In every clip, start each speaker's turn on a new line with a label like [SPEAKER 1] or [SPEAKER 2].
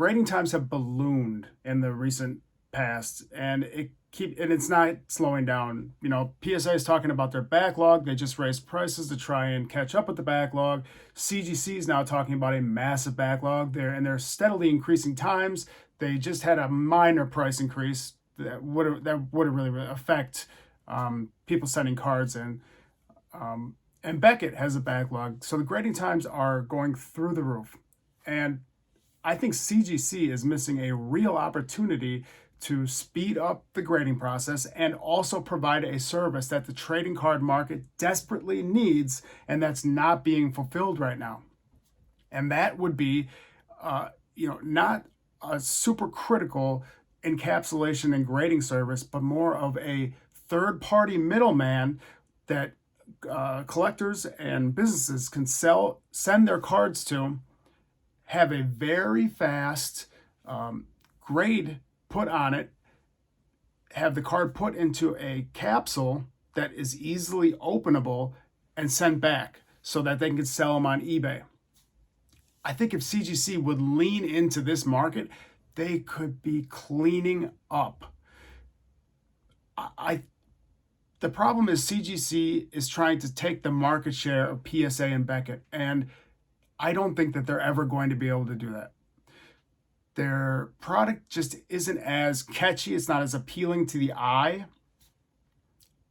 [SPEAKER 1] grading times have ballooned in the recent past, and it's not slowing down. PSA is talking about their backlog. They just raised prices to try and catch up with the backlog. CGC is now talking about a massive backlog there, and they're steadily increasing times. They just had a minor price increase that would really affect people sending cards in. And Beckett has a backlog, so the grading times are going through the roof. And I think CGC is missing a real opportunity to speed up the grading process and also provide a service that the trading card market desperately needs and that's not being fulfilled right now. And that would be, not a super critical encapsulation and grading service, but more of a third-party middleman that collectors and businesses can send their cards to, have a very fast grade put on it, have the card put into a capsule that is easily openable and sent back so that they can sell them on eBay. I think if CGC would lean into this market, they could be cleaning up. The problem is CGC is trying to take the market share of PSA and Beckett, and I don't think that they're ever going to be able to do that. Their product just isn't as catchy. It's not as appealing to the eye.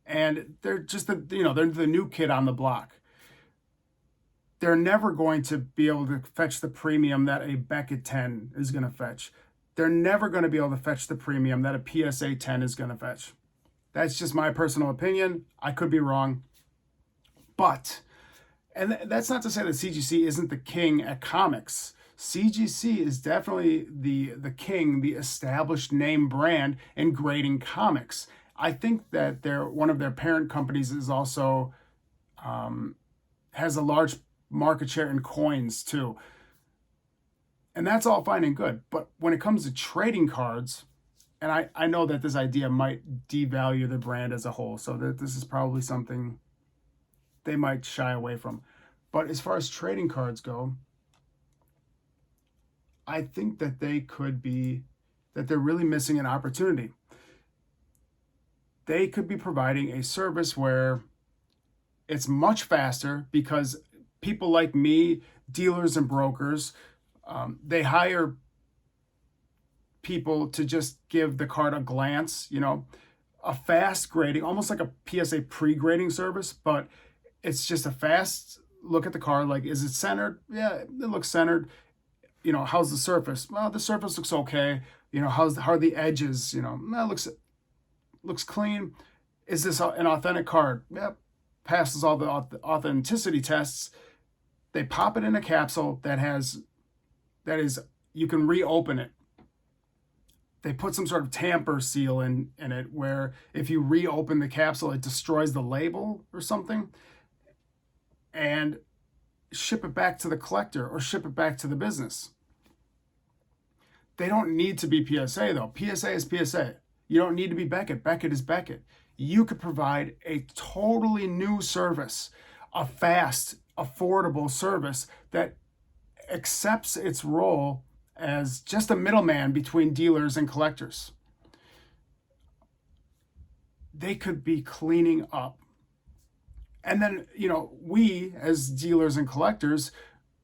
[SPEAKER 1] And they're just they're the new kid on the block. They're never going to be able to fetch the premium that a Beckett 10 is going to fetch. They're never going to be able to fetch the premium that a PSA 10 is going to fetch. That's just my personal opinion. I could be wrong. But, and that's not to say that CGC isn't the king at comics. CGC is definitely the king, the established name brand in grading comics. I think that one of their parent companies is also has a large market share in coins too. And that's all fine and good. But when it comes to trading cards, and I know that this idea might devalue the brand as a whole, so that this is probably something they might shy away from. But as far as trading cards go, I think that they're really missing an opportunity. They could be providing a service where it's much faster because people like me, dealers and brokers, they hire people to just give the card a glance, a fast grading, almost like a PSA pre-grading service, but it's just a fast look at the card. Like, is it centered? Yeah, it looks centered. How's the surface? Well, the surface looks okay. How are the edges? It looks clean. Is this an authentic card? Yeah, passes all the authenticity tests. They pop it in a capsule that is, you can reopen it. They put some sort of tamper seal in it where if you reopen the capsule, it destroys the label or something, and ship it back to the collector or ship it back to the business. They don't need to be PSA though. PSA is PSA. You don't need to be Beckett. Beckett is Beckett. You could provide a totally new service, a fast, affordable service that accepts its role as just a middleman between dealers and collectors. They could be cleaning up. And then, we as dealers and collectors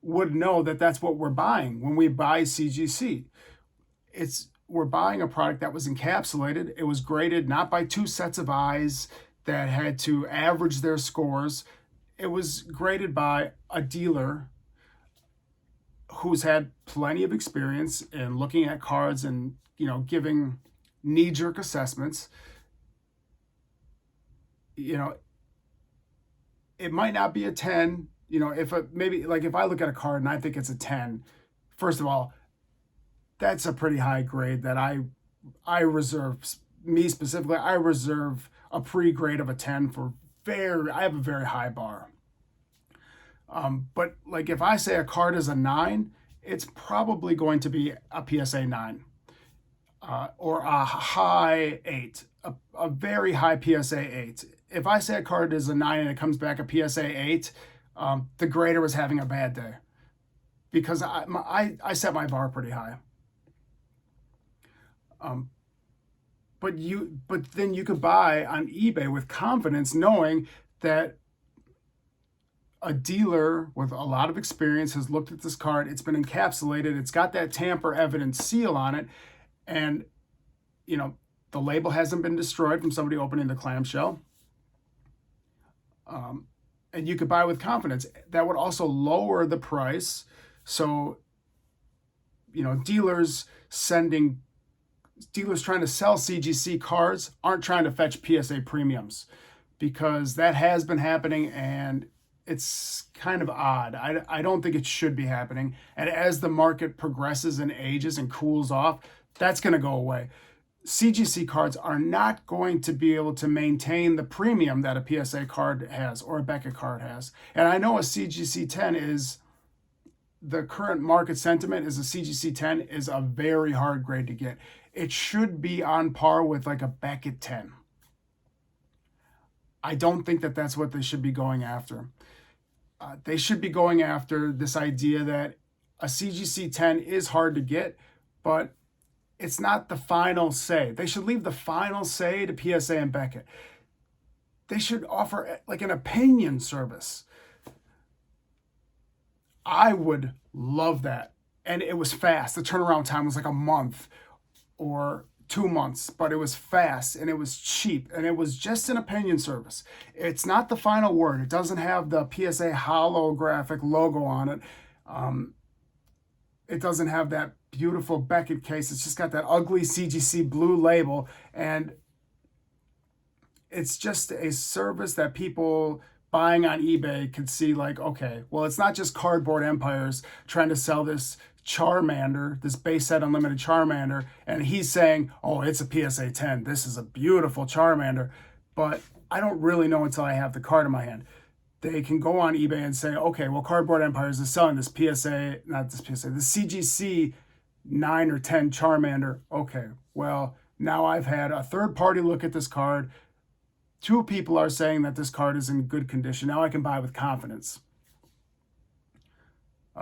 [SPEAKER 1] would know that that's what we're buying when we buy CGC. We're buying a product that was encapsulated. It was graded not by two sets of eyes that had to average their scores. It was graded by a dealer who's had plenty of experience in looking at cards and, giving knee-jerk assessments. It might not be a 10, if I look at a card and I think it's a 10, first of all, that's a pretty high grade that I reserve, me specifically, I reserve a pre-grade of a 10 I have a very high bar. But like if I say a card is a 9, it's probably going to be a PSA 9 or a high 8, a very high PSA 8. If I say a card is a 9 and it comes back a PSA 8, the grader was having a bad day because I set my bar pretty high. Um, but then you could buy on eBay with confidence, knowing that a dealer with a lot of experience has looked at this card. It's been encapsulated. It's got that tamper evidence seal on it, and you know the label hasn't been destroyed from somebody opening the clamshell. And you could buy with confidence. That would also lower the price. So, dealers trying to sell CGC cards aren't trying to fetch PSA premiums, because that has been happening and it's kind of odd. I don't think it should be happening. And as the market progresses and ages and cools off, that's going to go away. CGC cards are not going to be able to maintain the premium that a PSA card has or a Beckett card has. And I know a CGC 10 is, the current market sentiment is a CGC 10 is a very hard grade to get. It should be on par with like a Beckett 10. I don't think that that's what they should be going after. They should be going after this idea that a CGC 10 is hard to get, but it's not the final say. They should leave the final say to PSA and Beckett. They should offer like an opinion service. I would love that. And it was fast. The turnaround time was like a month or 2 months, but it was fast and it was cheap and it was just an opinion service. It's not the final word. It doesn't have the PSA holographic logo on it. It doesn't have that beautiful Beckett case. It's just got that ugly CGC blue label. And it's just a service that people buying on eBay could see like, okay, well, it's not just Cardboard Empires trying to sell this Charmander, this base set unlimited Charmander, and he's saying, oh, it's a PSA 10. This is a beautiful Charmander. But I don't really know until I have the card in my hand. They can go on eBay and say, okay, well, Cardboard Empires is selling this PSA, not this PSA, the CGC 9 or 10 Charmander. Okay, well, now I've had a third party look at this card. 2 people are saying that this card is in good condition. Now I can buy with confidence.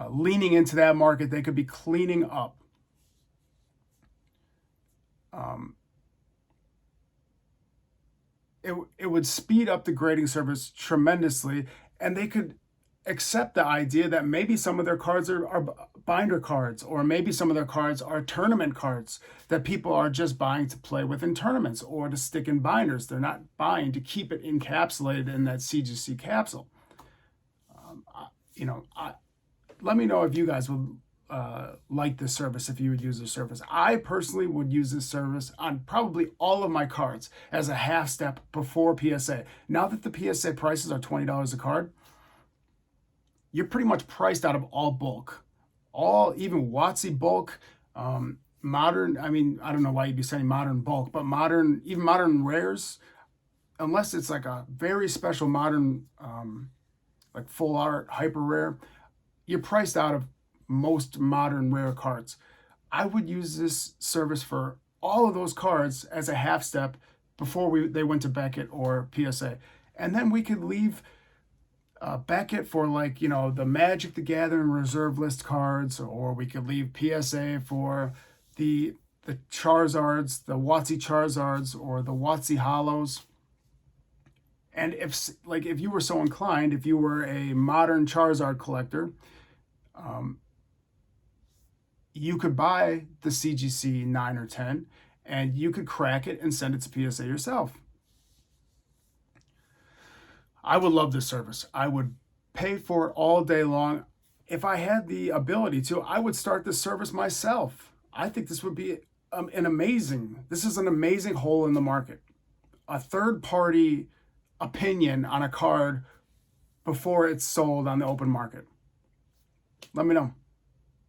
[SPEAKER 1] Leaning into that market, they could be cleaning up. It would speed up the grading service tremendously, and they could accept the idea that maybe some of their cards are binder cards, or maybe some of their cards are tournament cards that people are just buying to play with in tournaments or to stick in binders. They're not buying to keep it encapsulated in that CGC capsule. Let me know if you guys would like this service, if you would use this service. I personally would use this service on probably all of my cards as a half step before PSA. Now that the PSA prices are $20 a card, you're pretty much priced out of all bulk. Even WotC bulk, modern, I don't know why you'd be saying modern bulk, but even modern rares, unless it's like a very special modern, like full art, hyper rare, you're priced out of most modern rare cards. I would use this service for all of those cards as a half step before they went to Beckett or PSA. And then we could leave Beckett for the Magic the Gathering reserve list cards, or we could leave PSA for the Charizards, the WotC Charizards, or the WotC Hollows. And if you were so inclined, if you were a modern Charizard collector, you could buy the CGC 9 or 10 and you could crack it and send it to PSA yourself. I would love this service. I would pay for it all day long. If I had the ability to, I would start this service myself. I think this would be this is an amazing hole in the market. A third party opinion on a card before it's sold on the open market. Let me know.